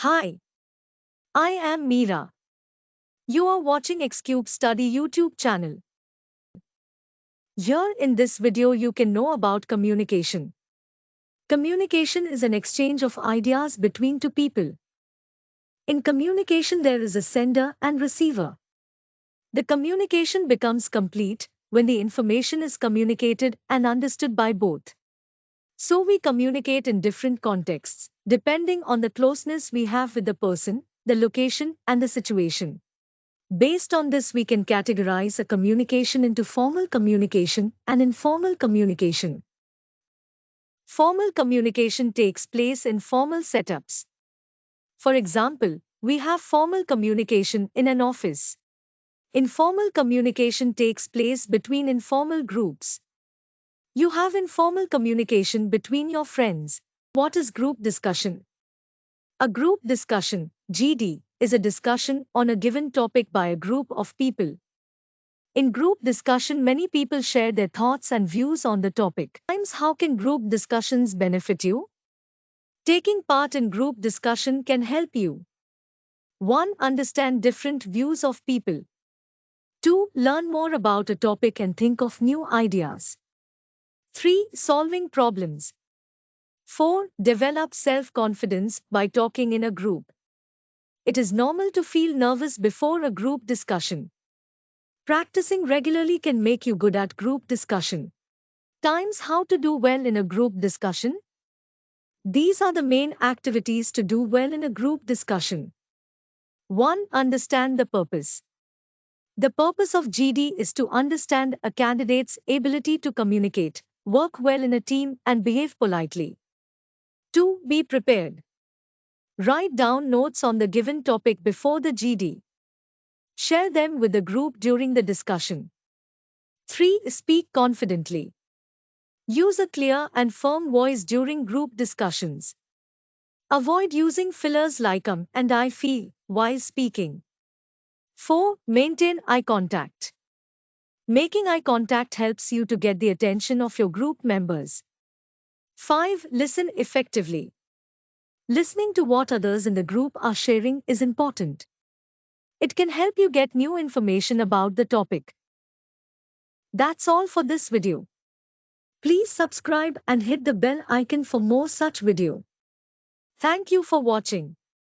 Hi, I am Meera. You are watching Xcube Study YouTube channel. Here in this video you can know about communication. Communication is an exchange of ideas between two people. In communication there is a sender and receiver. The communication becomes complete when the information is communicated and understood by both. So we communicate in different contexts, depending on the closeness we have with the person, the location, and the situation. Based on this, we can categorize a communication into formal communication and informal communication. Formal communication takes place in formal setups. For example, we have formal communication in an office. Informal communication takes place between informal groups. You have informal communication between your friends. What is group discussion? A group discussion, GD, is a discussion on a given topic by a group of people. In group discussion, many people share their thoughts and views on the topic. Times, how can group discussions benefit you? Taking part in group discussion can help you 1. Understand different views of people. 2. Learn more about a topic and think of new ideas. 3. Solving problems. 4. Develop self-confidence by talking in a group. It is normal to feel nervous before a group discussion. Practicing regularly can make you good at group discussion. Times, how to do well in a group discussion. These are the main activities to do well in a group discussion. 1. Understand the purpose. The purpose of GD is to understand a candidate's ability to communicate, work well in a team, and behave politely. 2. Be prepared. Write down notes on the given topic before the GD. Share them with the group during the discussion. 3. Speak confidently. Use a clear and firm voice during group discussions. Avoid using fillers like and I feel while speaking. 4. Maintain eye contact. Making eye contact helps you to get the attention of your group members. 5. Listen effectively. Listening to what others in the group are sharing is important. It can help you get new information about the topic. That's all for this video. Please subscribe and hit the bell icon for more such video. Thank you for watching.